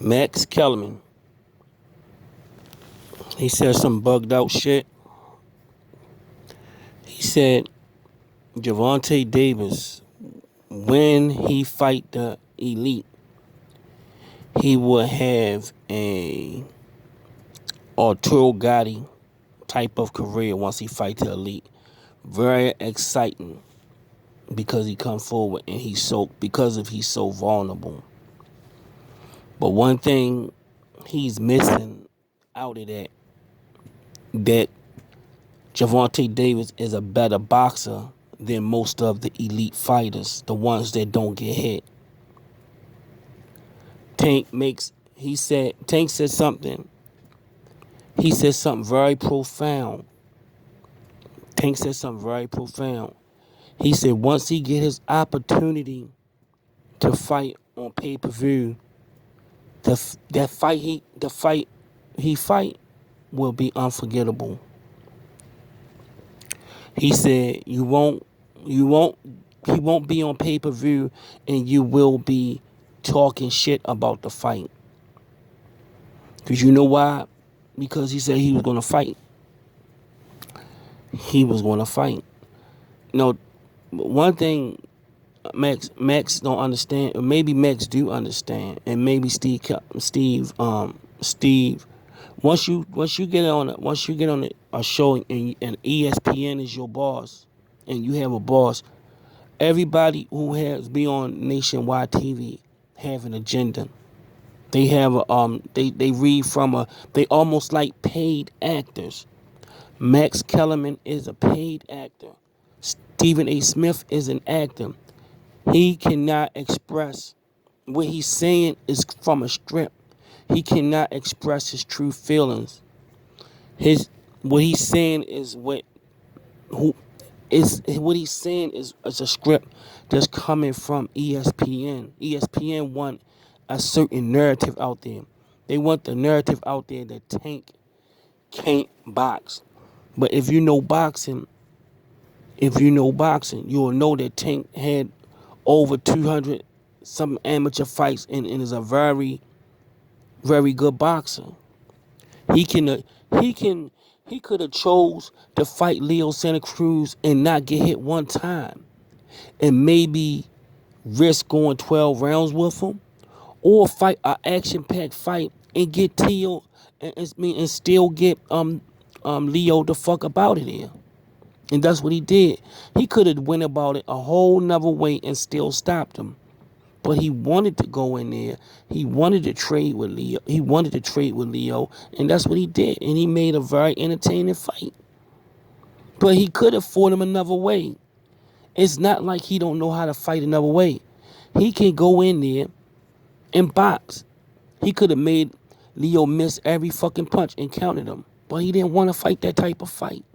Max Kellerman. He said some bugged out shit. He said Gervonta Davis, when he fight the elite, he will have a Arturo gatti type of career once he fight the elite. Very exciting because he come forward and he's so vulnerable. But one thing he's missing out of that Gervonta Davis is a better boxer than most of the elite fighters, the ones that don't get hit. Tank said something. He said something very profound. Tank said something very profound. He said once he get his opportunity to fight on pay-per-view, the fight he fight will be unforgettable. He said he won't be on pay-per-view and you will be talking shit about the fight. Because you know why? Because he said he was going to fight. He was going to fight. No, one thing Max don't understand, or maybe Max do understand, and maybe Steve, once you get on a show and ESPN is your boss, and you have a boss, everybody who has be on nationwide TV have an agenda. They have they read from they almost like paid actors. Max Kellerman is a paid actor. Stephen A. Smith is an actor. He cannot express what he's saying is from a script. He cannot express his true feelings. What he's saying is what he's saying is a script that's coming from ESPN. ESPN want a certain narrative out there. They want the narrative out there that Tank can't box. But if you know boxing, you'll know that Tank had over 200 some amateur fights and is a very, very good boxer. He could have chose to fight Leo Santa Cruz and not get hit one time, and maybe risk going 12 rounds with him, or fight an action-packed fight and get Tio and still get Leo the fuck up out of there. And that's what he did. He could have went about it a whole nother way and still stopped him. But he wanted to go in there. He wanted to trade with Leo. And that's what he did. And he made a very entertaining fight. But he could have fought him another way. It's not like he don't know how to fight another way. He can go in there and box. He could have made Leo miss every fucking punch and counted him. But he didn't want to fight that type of fight.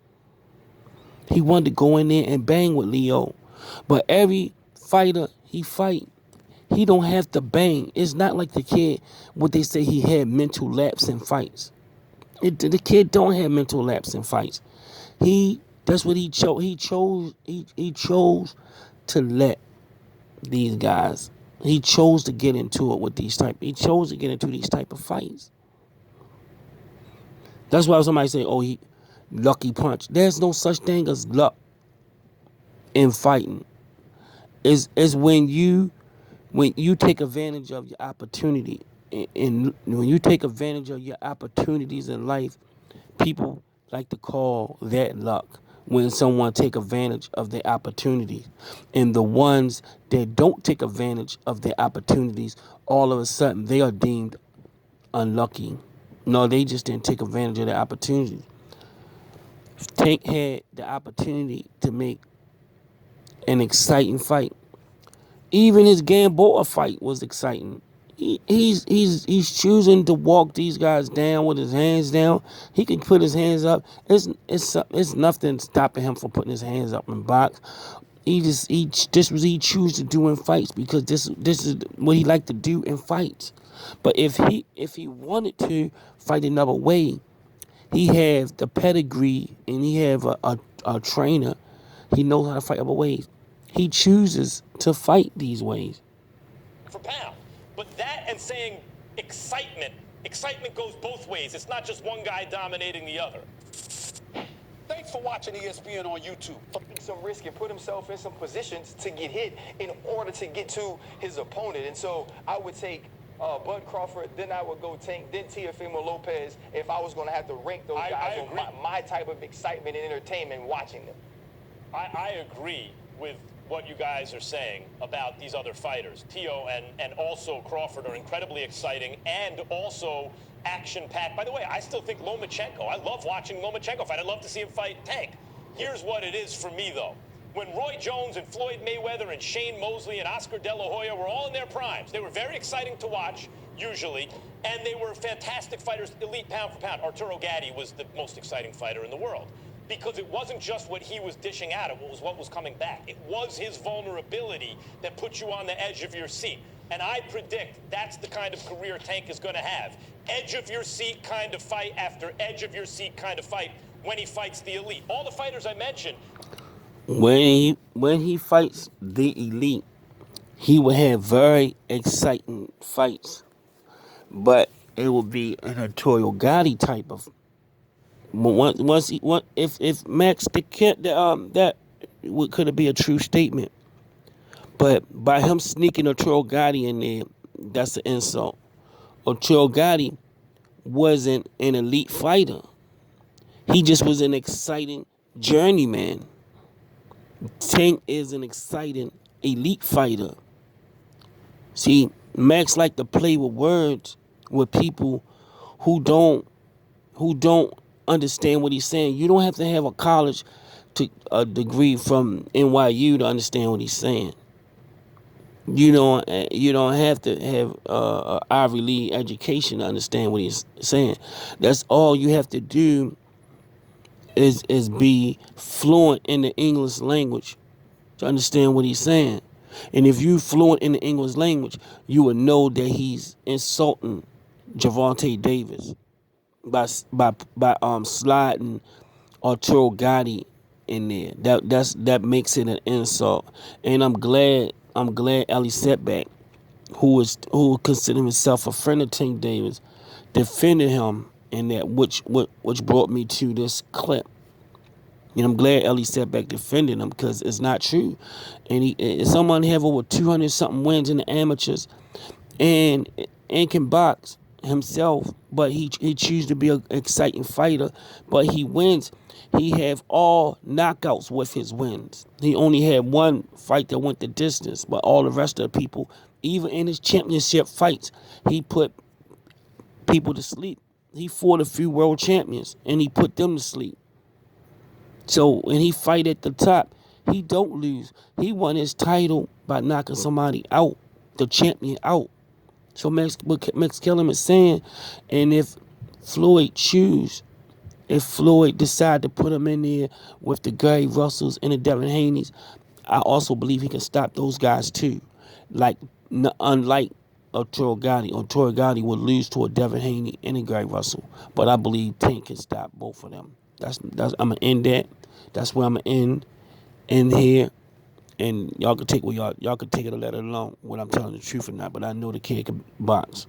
He wanted to go in there and bang with Leo. But every fighter he fight, he don't have to bang. It's not like the kid, what they say he had mental lapse in fights. The kid don't have mental lapse in fights. That's what he chose. He chose to let these guys. He chose to get into it with He chose to get into these type of fights. That's why somebody say, "Oh, he lucky punch." There's no such thing as luck in fighting. It's when you take advantage of your opportunity, and when you take advantage of your opportunities in life, people like to call that luck. When someone take advantage of their opportunities, and the ones that don't take advantage of their opportunities, all of a sudden they are deemed unlucky. No, they just didn't take advantage of the opportunity. Tank had the opportunity to make an exciting fight. Even his Gamboa fight was exciting. He's choosing to walk these guys down with his hands down. He can put his hands up. It's nothing stopping him from putting his hands up in box. This was he choose to do in fights because this is what he liked to do in fights. But if he wanted to fight another way, he have the pedigree and he have a trainer. He knows how to fight other ways. He chooses to fight these ways. For pound. But that and saying excitement. Excitement goes both ways. It's not just one guy dominating the other. Thanks for watching ESPN on YouTube. Take some risk and put himself in some positions to get hit in order to get to his opponent. And so I would take Bud Crawford, then I would go Tank, then Teofimo Lopez if I was going to have to rank those guys on my type of excitement and entertainment watching them. I agree with what you guys are saying about these other fighters. Teo and also Crawford are incredibly exciting and also action-packed. By the way, I still think Lomachenko, I love watching Lomachenko fight. I'd love to see him fight Tank. Here's what it is for me, though. When Roy Jones and Floyd Mayweather and Shane Mosley and Oscar De La Hoya were all in their primes, they were very exciting to watch, usually, and they were fantastic fighters, elite pound for pound. Arturo Gatti was the most exciting fighter in the world, because it wasn't just what he was dishing out, it was what was coming back. It was his vulnerability that put you on the edge of your seat. And I predict that's the kind of career Tank is going to have. Edge of your seat kind of fight after edge of your seat kind of fight when he fights the elite. All the fighters I mentioned. When he fights the elite, he will have very exciting fights. But it will be an Arturo Gotti type of. If Max that could it be a true statement? But by him sneaking Arturo Gotti in there, that's an insult. Arturo Gotti wasn't an elite fighter. He just was an exciting journeyman. Tank is an exciting elite fighter. See, Max like to play with words with people who don't understand what he's saying. You don't have to have a degree from NYU to understand what he's saying. You don't have to have a Ivy League education to understand what he's saying. That's all you have to do is be fluent in the English language to understand what he's saying. And if you're fluent in the English language, you will know that he's insulting Gervonta Davis by sliding Arturo Gotti in there. That makes it an insult. And I'm glad Ellie Setback, who considered himself a friend of Tank Davis, defended him in that, which brought me to this clip. And I'm glad Ellie Setback defended him, because it's not true. And someone have over 200 something wins in the amateurs, and can box himself, but he chooses to be an exciting fighter. But he wins. He have all knockouts with his wins. He only had one fight that went the distance, but all the rest of the people, even in his championship fights, he put people to sleep. He fought a few world champions, and he put them to sleep. So when he fight at the top, he don't lose. He won his title by knocking somebody out, the champion out. So Max Kellerman is saying, and if Floyd decide to put him in there with the Gary Russells and the Devin Haney's, I also believe he can stop those guys too. Unlike Arturo Gotti will lose to a Devin Haney and a Gary Russell, but I believe Tank can stop both of them. That's I'm gonna end that. That's where I'm gonna end here. And y'all can take y'all can take it or let it alone, whether I'm telling the truth or not. But I know the kid can box.